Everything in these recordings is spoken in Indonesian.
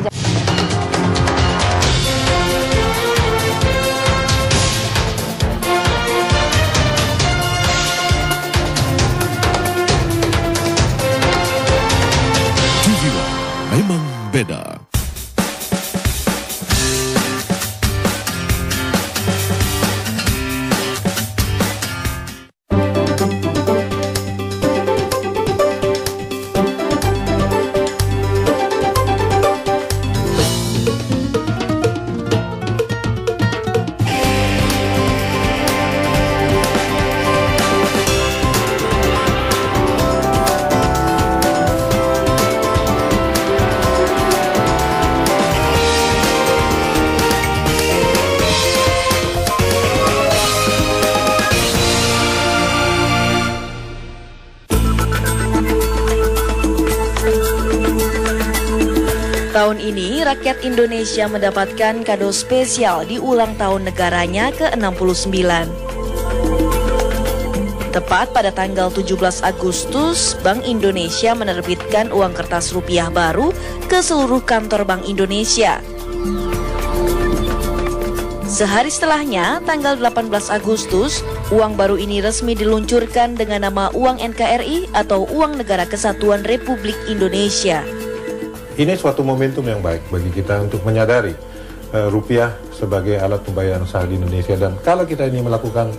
saja. TV One memang beda. Tahun ini, rakyat Indonesia mendapatkan kado spesial di ulang tahun negaranya ke-69. Tepat pada tanggal 17 Agustus, Bank Indonesia menerbitkan uang kertas rupiah baru ke seluruh kantor Bank Indonesia. Sehari setelahnya, tanggal 18 Agustus, uang baru ini resmi diluncurkan dengan nama Uang NKRI atau Uang Negara Kesatuan Republik Indonesia. Ini suatu momentum yang baik bagi kita untuk menyadari rupiah sebagai alat pembayaran sah di Indonesia, dan kalau kita ini melakukan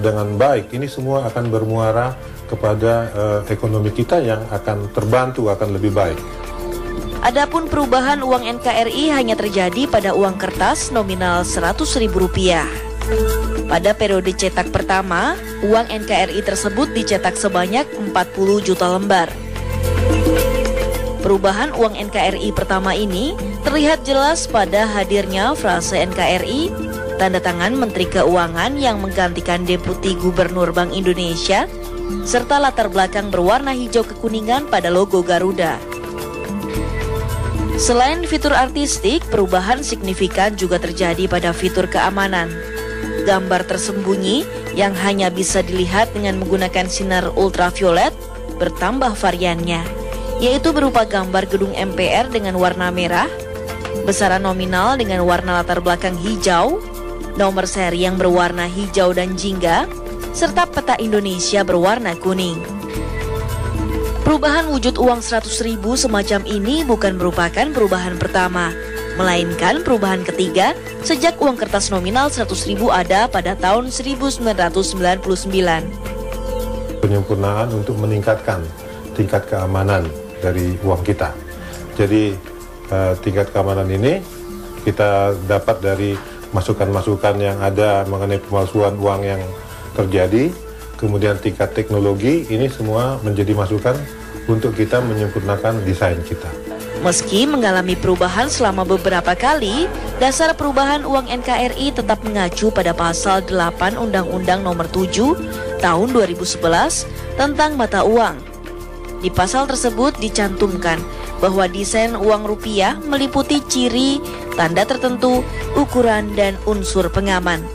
dengan baik, ini semua akan bermuara kepada ekonomi kita yang akan terbantu, akan lebih baik. Adapun perubahan uang NKRI hanya terjadi pada uang kertas nominal Rp100.000. Pada periode cetak pertama, uang NKRI tersebut dicetak sebanyak 40 juta lembar. Perubahan uang NKRI pertama ini terlihat jelas pada hadirnya frase NKRI, tanda tangan Menteri Keuangan yang menggantikan Deputi Gubernur Bank Indonesia, serta latar belakang berwarna hijau kekuningan pada logo Garuda. Selain fitur artistik, perubahan signifikan juga terjadi pada fitur keamanan. Gambar tersembunyi yang hanya bisa dilihat dengan menggunakan sinar ultraviolet bertambah variannya, yaitu berupa gambar gedung MPR dengan warna merah, besaran nominal dengan warna latar belakang hijau, nomor seri yang berwarna hijau dan jingga, serta peta Indonesia berwarna kuning. Perubahan wujud uang 100.000 semacam ini bukan merupakan perubahan pertama, melainkan perubahan ketiga sejak uang kertas nominal 100.000 ada pada tahun 1999. Penyempurnaan untuk meningkatkan tingkat keamanan dari uang kita. Jadi tingkat keamanan ini kita dapat dari masukan-masukan yang ada mengenai pemalsuan uang yang terjadi, kemudian tingkat teknologi, ini semua menjadi masukan untuk kita menyempurnakan desain kita. Meski mengalami perubahan selama beberapa kali, dasar perubahan uang NKRI tetap mengacu pada pasal 8 Undang-Undang Nomor 7 Tahun 2011 tentang mata uang. Di pasal tersebut dicantumkan bahwa desain uang rupiah meliputi ciri, tanda tertentu, ukuran, dan unsur pengaman.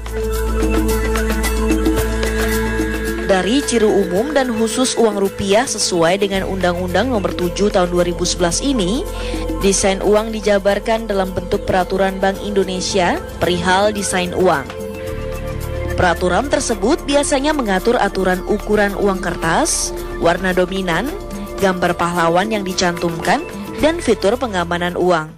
Dari ciri umum dan khusus uang rupiah sesuai dengan Undang-Undang Nomor 7 Tahun 2011 ini, desain uang dijabarkan dalam bentuk peraturan Bank Indonesia perihal desain uang. Peraturan tersebut biasanya mengatur aturan ukuran uang kertas, warna dominan, gambar pahlawan yang dicantumkan, dan fitur pengamanan uang.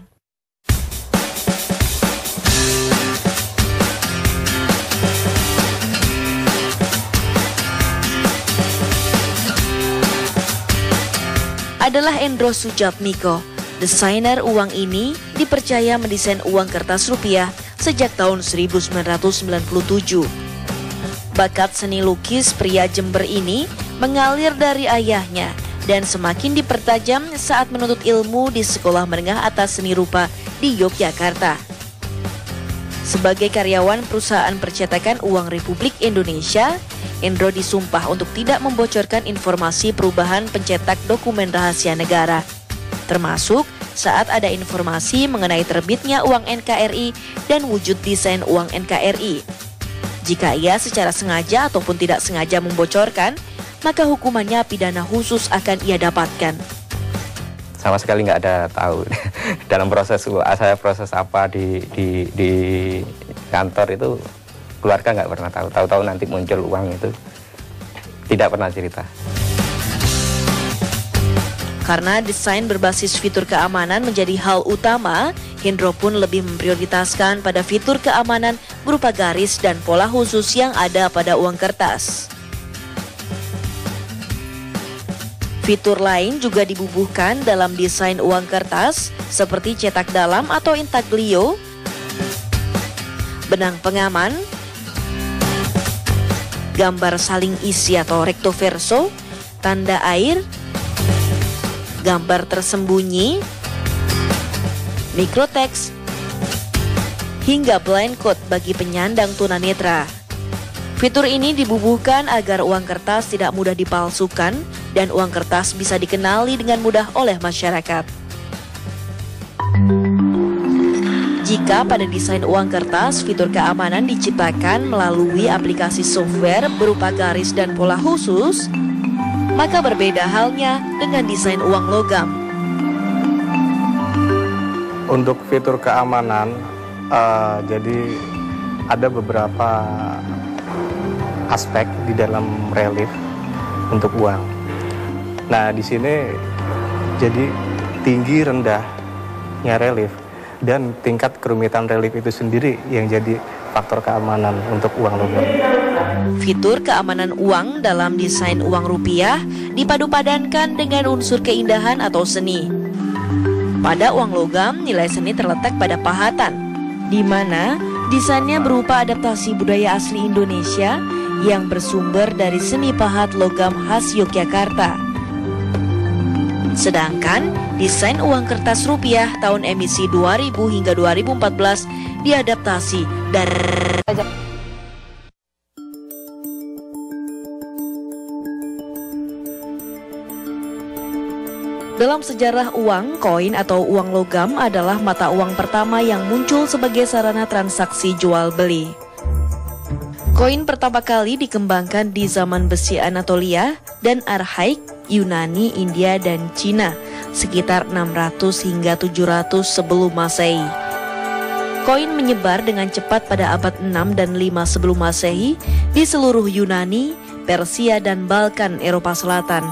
Adalah Endro Sujatmiko. Desainer uang ini dipercaya mendesain uang kertas rupiah sejak tahun 1997. Bakat seni lukis pria Jember ini mengalir dari ayahnya dan semakin dipertajam saat menuntut ilmu di Sekolah Menengah Atas Seni Rupa di Yogyakarta. Sebagai karyawan perusahaan percetakan uang Republik Indonesia, Endro disumpah untuk tidak membocorkan informasi perubahan pencetak dokumen rahasia negara, termasuk saat ada informasi mengenai terbitnya uang NKRI dan wujud desain uang NKRI. Jika ia secara sengaja ataupun tidak sengaja membocorkan, maka hukumannya pidana khusus akan ia dapatkan. sama sekali nggak ada tahu. Dalam proses saya proses apa di kantor itu keluarga nggak pernah tahu. Tahu-tahu nanti muncul uang itu tidak pernah cerita. Karena desain berbasis fitur keamanan menjadi hal utama, Hendro pun lebih memprioritaskan pada fitur keamanan berupa garis dan pola khusus yang ada pada uang kertas. Fitur lain juga dibubuhkan dalam desain uang kertas seperti cetak dalam atau intaglio, benang pengaman, gambar saling isi atau recto verso, tanda air, gambar tersembunyi, mikroteks, hingga blind code bagi penyandang tunanetra. Fitur ini dibubuhkan agar uang kertas tidak mudah dipalsukan dan uang kertas bisa dikenali dengan mudah oleh masyarakat. Jika pada desain uang kertas fitur keamanan diciptakan melalui aplikasi software berupa garis dan pola khusus, maka berbeda halnya dengan desain uang logam. Untuk fitur keamanan, jadi ada beberapa aspek di dalam relief untuk uang. Nah, di sini jadi tinggi rendahnya relief dan tingkat kerumitan relief itu sendiri yang jadi faktor keamanan untuk uang logam. Fitur keamanan uang dalam desain uang rupiah dipadu-padankan dengan unsur keindahan atau seni. Pada uang logam, nilai seni terletak pada pahatan, di mana desainnya berupa adaptasi budaya asli Indonesia yang bersumber dari seni pahat logam khas Yogyakarta. Sedangkan desain uang kertas rupiah tahun emisi 2000 hingga 2014 diadaptasi dari Dalam sejarah uang, koin atau uang logam adalah mata uang pertama yang muncul sebagai sarana transaksi jual beli. Koin pertama kali dikembangkan di zaman besi Anatolia dan Arhaik, Yunani, India, dan Cina sekitar 600 hingga 700 sebelum Masehi. Koin menyebar dengan cepat pada abad 6 dan 5 sebelum Masehi di seluruh Yunani, Persia, dan Balkan, Eropa Selatan.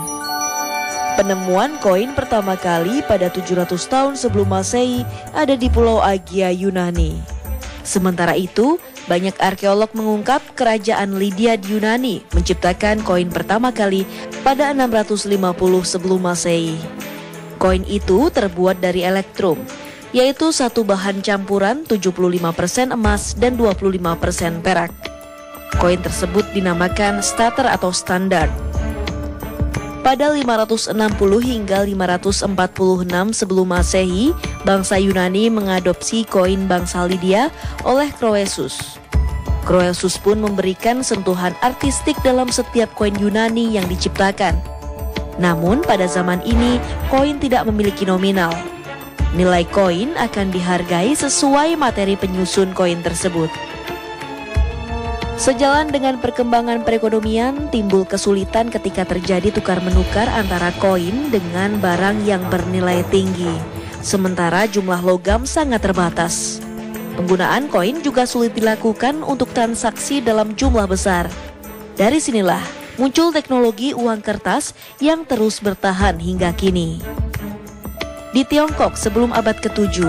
Penemuan koin pertama kali pada 700 tahun sebelum Masehi ada di Pulau Agia, Yunani. Sementara itu, banyak arkeolog mengungkap kerajaan Lydia di Yunani menciptakan koin pertama kali pada 650 sebelum Masehi. Koin itu terbuat dari elektrum, yaitu satu bahan campuran 75% emas dan 25% perak. Koin tersebut dinamakan stater atau standar. Pada 560 hingga 546 sebelum Masehi, bangsa Yunani mengadopsi koin bangsa Lydia oleh Croesus. Croesus pun memberikan sentuhan artistik dalam setiap koin Yunani yang diciptakan. Namun pada zaman ini, koin tidak memiliki nominal. Nilai koin akan dihargai sesuai materi penyusun koin tersebut. Sejalan dengan perkembangan perekonomian, timbul kesulitan ketika terjadi tukar-menukar antara koin dengan barang yang bernilai tinggi, sementara jumlah logam sangat terbatas. Penggunaan koin juga sulit dilakukan untuk transaksi dalam jumlah besar. Dari sinilah muncul teknologi uang kertas yang terus bertahan hingga kini. Di Tiongkok sebelum abad ke-7,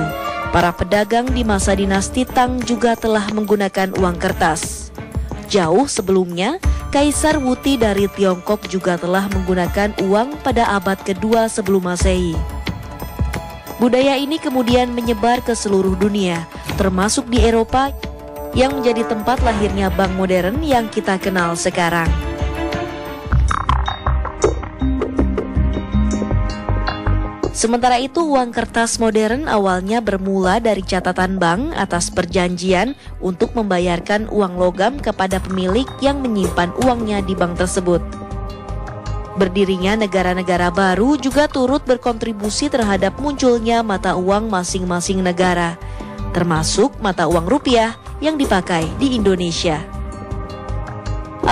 para pedagang di masa dinasti Tang juga telah menggunakan uang kertas. Jauh sebelumnya, Kaisar Wuti dari Tiongkok juga telah menggunakan uang pada abad kedua sebelum Masehi. Budaya ini kemudian menyebar ke seluruh dunia, termasuk di Eropa yang menjadi tempat lahirnya bank modern yang kita kenal sekarang. Sementara itu, uang kertas modern awalnya bermula dari catatan bank atas perjanjian untuk membayarkan uang logam kepada pemilik yang menyimpan uangnya di bank tersebut. Berdirinya negara-negara baru juga turut berkontribusi terhadap munculnya mata uang masing-masing negara, termasuk mata uang rupiah yang dipakai di Indonesia.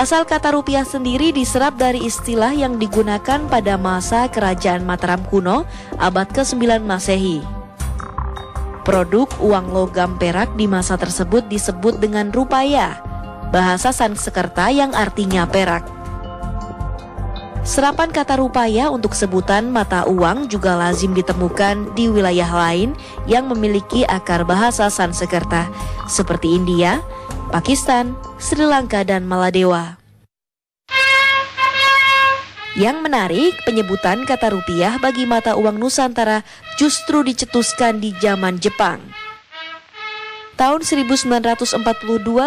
Asal kata rupiah sendiri diserap dari istilah yang digunakan pada masa Kerajaan Mataram kuno abad ke-9 Masehi. Produk uang logam perak di masa tersebut disebut dengan rupaya, bahasa Sanskerta yang artinya perak. Serapan kata rupaya untuk sebutan mata uang juga lazim ditemukan di wilayah lain yang memiliki akar bahasa Sanskerta, seperti India, Pakistan, Sri Lanka, dan Maladewa. Yang menarik, penyebutan kata rupiah bagi mata uang Nusantara justru dicetuskan di zaman Jepang. Tahun 1942,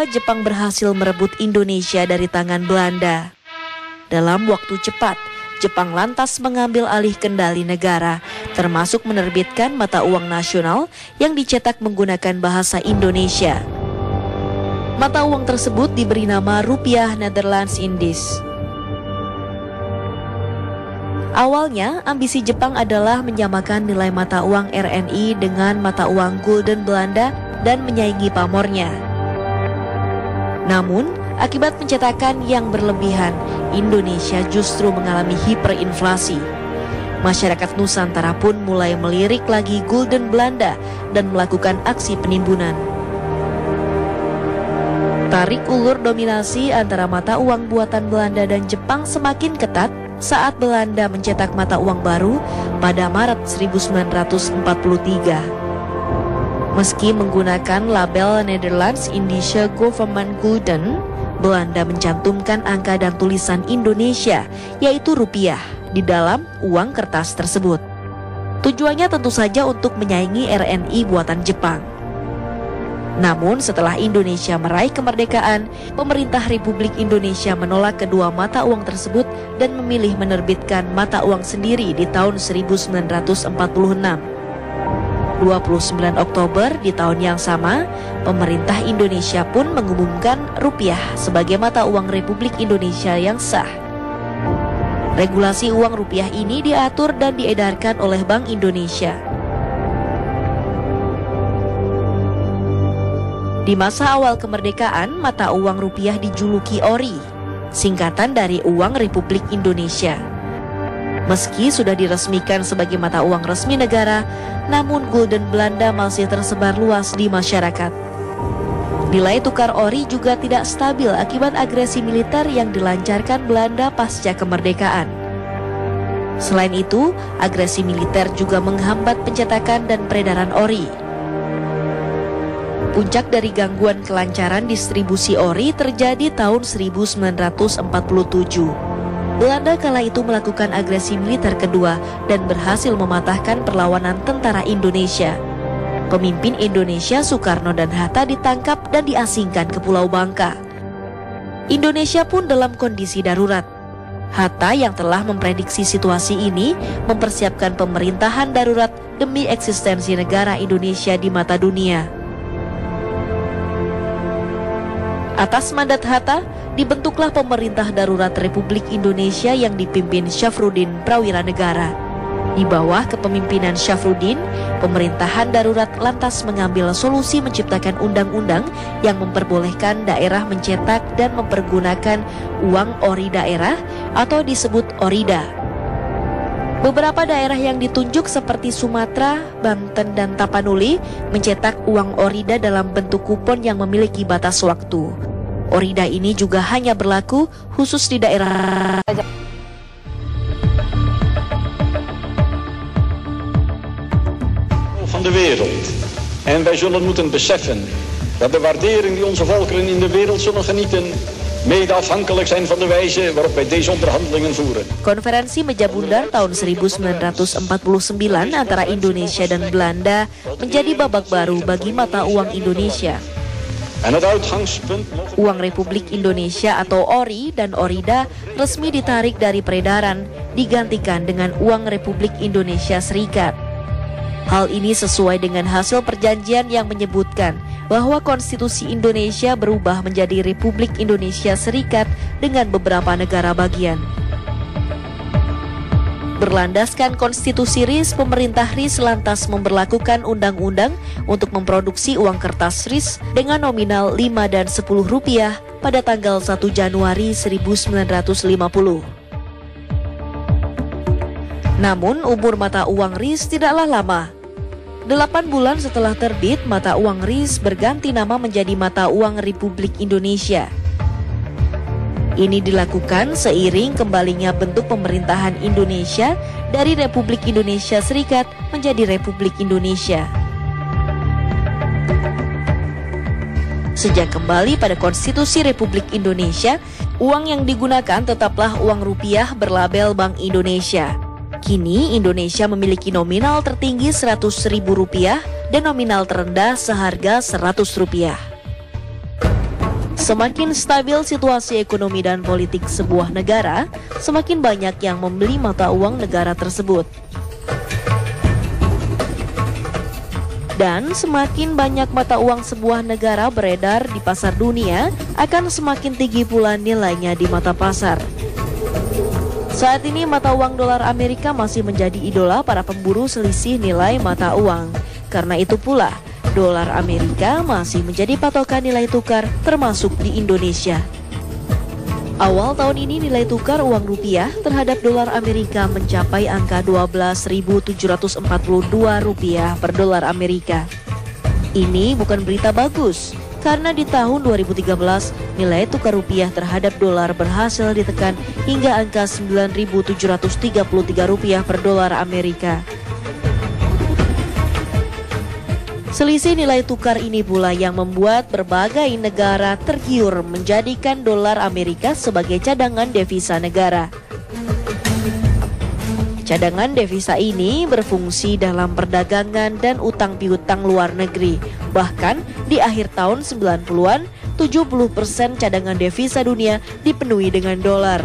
Jepang berhasil merebut Indonesia dari tangan Belanda. Dalam waktu cepat, Jepang lantas mengambil alih kendali negara, termasuk menerbitkan mata uang nasional yang dicetak menggunakan bahasa Indonesia. Mata uang tersebut diberi nama rupiah Nederlands Indies. Awalnya, ambisi Jepang adalah menyamakan nilai mata uang RNI dengan mata uang gulden Belanda dan menyaingi pamornya. Namun, akibat pencetakan yang berlebihan, Indonesia justru mengalami hiperinflasi. Masyarakat Nusantara pun mulai melirik lagi gulden Belanda dan melakukan aksi penimbunan. Tarik ulur dominasi antara mata uang buatan Belanda dan Jepang semakin ketat saat Belanda mencetak mata uang baru pada Maret 1943. Meski menggunakan label Nederlands Indische Government Gulden, Belanda mencantumkan angka dan tulisan Indonesia, yaitu rupiah, di dalam uang kertas tersebut. Tujuannya tentu saja untuk menyaingi RNI buatan Jepang. Namun setelah Indonesia meraih kemerdekaan, pemerintah Republik Indonesia menolak kedua mata uang tersebut dan memilih menerbitkan mata uang sendiri di tahun 1946. 29 Oktober di tahun yang sama, pemerintah Indonesia pun mengumumkan rupiah sebagai mata uang Republik Indonesia yang sah. Regulasi uang rupiah ini diatur dan diedarkan oleh Bank Indonesia. Di masa awal kemerdekaan, mata uang rupiah dijuluki ORI, singkatan dari Uang Republik Indonesia. Meski sudah diresmikan sebagai mata uang resmi negara, namun gulden Belanda masih tersebar luas di masyarakat. Nilai tukar ORI juga tidak stabil akibat agresi militer yang dilancarkan Belanda pasca kemerdekaan. Selain itu, agresi militer juga menghambat pencetakan dan peredaran ORI. Puncak dari gangguan kelancaran distribusi ORI terjadi tahun 1947. Belanda kala itu melakukan agresi militer kedua dan berhasil mematahkan perlawanan tentara Indonesia. Pemimpin Indonesia Soekarno dan Hatta ditangkap dan diasingkan ke Pulau Bangka. Indonesia pun dalam kondisi darurat. Hatta yang telah memprediksi situasi ini mempersiapkan pemerintahan darurat demi eksistensi negara Indonesia di mata dunia. Atas mandat Hatta, dibentuklah pemerintah darurat Republik Indonesia yang dipimpin Syafruddin Prawiranegara. Di bawah kepemimpinan Syafruddin, pemerintahan darurat lantas mengambil solusi menciptakan undang-undang yang memperbolehkan daerah mencetak dan mempergunakan uang ori daerah atau disebut orida. Beberapa daerah yang ditunjuk seperti Sumatera, Banten, dan Tapanuli mencetak uang orida dalam bentuk kupon yang memiliki batas waktu. Orida ini juga hanya berlaku khusus di daerah van de wereld. En wij zullen moeten beseffen dat de waardering die onze volkeren in de wereld zullen genieten mede afhankelijk zijn van de wijze waarop wij deze onderhandelingen voeren. Konferensi Meja Bundar tahun 1949 antara Indonesia dan Belanda menjadi babak baru bagi mata uang Indonesia. Uang Republik Indonesia atau ORI dan ORIDA resmi ditarik dari peredaran, digantikan dengan uang Republik Indonesia Serikat. Hal ini sesuai dengan hasil perjanjian yang menyebutkan bahwa konstitusi Indonesia berubah menjadi Republik Indonesia Serikat dengan beberapa negara bagian. Berlandaskan konstitusi RIS, pemerintah RIS lantas memberlakukan undang-undang untuk memproduksi uang kertas RIS dengan nominal 5 dan 10 rupiah pada tanggal 1 Januari 1950. Namun umur mata uang RIS tidaklah lama. 8 bulan setelah terbit, mata uang RIS berganti nama menjadi Mata Uang Republik Indonesia. Ini dilakukan seiring kembalinya bentuk pemerintahan Indonesia dari Republik Indonesia Serikat menjadi Republik Indonesia. Sejak kembali pada Konstitusi Republik Indonesia, uang yang digunakan tetaplah uang rupiah berlabel Bank Indonesia. Kini Indonesia memiliki nominal tertinggi Rp100.000 dan nominal terendah seharga Rp100. Semakin stabil situasi ekonomi dan politik sebuah negara, semakin banyak yang membeli mata uang negara tersebut. Dan semakin banyak mata uang sebuah negara beredar di pasar dunia, akan semakin tinggi pula nilainya di mata pasar. Saat ini mata uang dolar Amerika masih menjadi idola para pemburu selisih nilai mata uang. Karena itu pula, dolar Amerika masih menjadi patokan nilai tukar termasuk di Indonesia. Awal tahun ini nilai tukar uang rupiah terhadap dolar Amerika mencapai angka Rp12.742 per dolar Amerika. Ini bukan berita bagus. Karena di tahun 2013, nilai tukar rupiah terhadap dolar berhasil ditekan hingga angka Rp9.733 per dolar Amerika. Selisih nilai tukar ini pula yang membuat berbagai negara tergiur menjadikan dolar Amerika sebagai cadangan devisa negara. Cadangan devisa ini berfungsi dalam perdagangan dan utang piutang luar negeri. Bahkan di akhir tahun 90-an, 70% cadangan devisa dunia dipenuhi dengan dolar.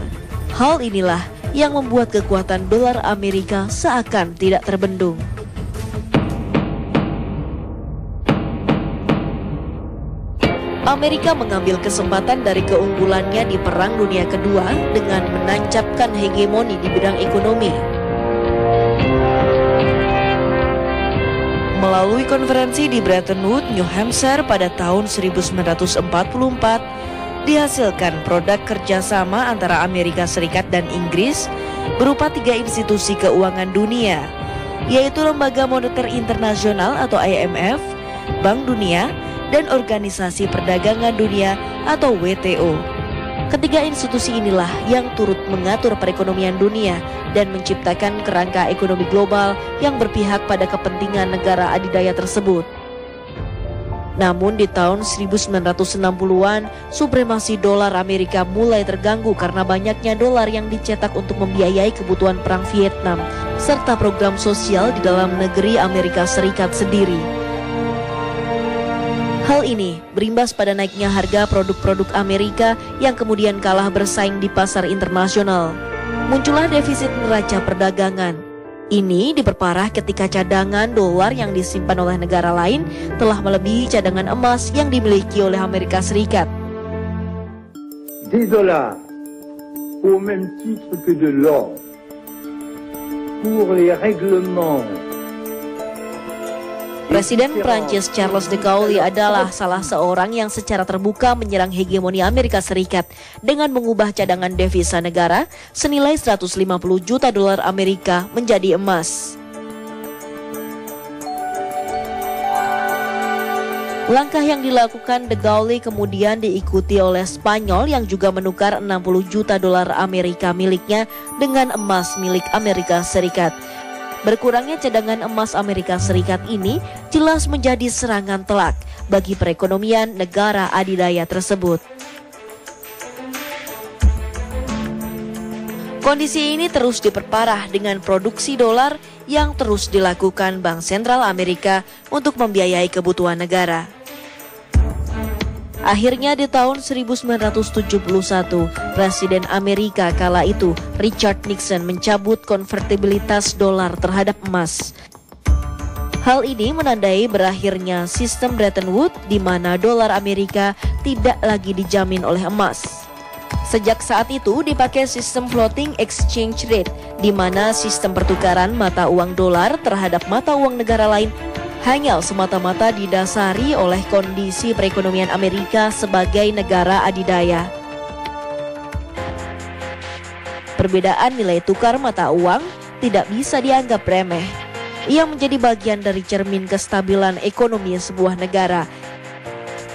Hal inilah yang membuat kekuatan dolar Amerika seakan tidak terbendung. Amerika mengambil kesempatan dari keunggulannya di Perang Dunia Kedua dengan menancapkan hegemoni di bidang ekonomi. Melalui konferensi di Bretton Woods, New Hampshire pada tahun 1944, dihasilkan produk kerjasama antara Amerika Serikat dan Inggris berupa 3 institusi keuangan dunia, yaitu Lembaga Moneter Internasional atau IMF, Bank Dunia, dan Organisasi Perdagangan Dunia atau WTO. Ketiga institusi inilah yang turut mengatur perekonomian dunia dan menciptakan kerangka ekonomi global yang berpihak pada kepentingan negara adidaya tersebut. Namun di tahun 1960-an, supremasi dolar Amerika mulai terganggu karena banyaknya dolar yang dicetak untuk membiayai kebutuhan perang Vietnam, serta program sosial di dalam negeri Amerika Serikat sendiri. Hal ini berimbas pada naiknya harga produk-produk Amerika yang kemudian kalah bersaing di pasar internasional. Muncullah defisit neraca perdagangan. Ini diperparah ketika cadangan dolar yang disimpan oleh negara lain telah melebihi cadangan emas yang dimiliki oleh Amerika Serikat. Des dollars au même titre que de l'or pour les règlements. Presiden Prancis Charles de Gaulle adalah salah seorang yang secara terbuka menyerang hegemoni Amerika Serikat dengan mengubah cadangan devisa negara senilai 150 juta dolar Amerika menjadi emas. Langkah yang dilakukan de Gaulle kemudian diikuti oleh Spanyol yang juga menukar 60 juta dolar Amerika miliknya dengan emas milik Amerika Serikat. Berkurangnya cadangan emas Amerika Serikat ini jelas menjadi serangan telak bagi perekonomian negara adidaya tersebut. Kondisi ini terus diperparah dengan produksi dolar yang terus dilakukan Bank Sentral Amerika untuk membiayai kebutuhan negara. Akhirnya di tahun 1971, Presiden Amerika kala itu, Richard Nixon, mencabut konvertibilitas dolar terhadap emas. Hal ini menandai berakhirnya sistem Bretton Woods di mana dolar Amerika tidak lagi dijamin oleh emas. Sejak saat itu dipakai sistem floating exchange rate, di mana sistem pertukaran mata uang dolar terhadap mata uang negara lain hanya semata-mata didasari oleh kondisi perekonomian Amerika sebagai negara adidaya. Perbedaan nilai tukar mata uang tidak bisa dianggap remeh. Ia menjadi bagian dari cermin kestabilan ekonomi sebuah negara.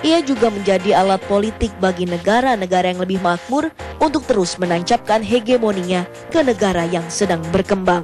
Ia juga menjadi alat politik bagi negara-negara yang lebih makmur untuk terus menancapkan hegemoninya ke negara yang sedang berkembang.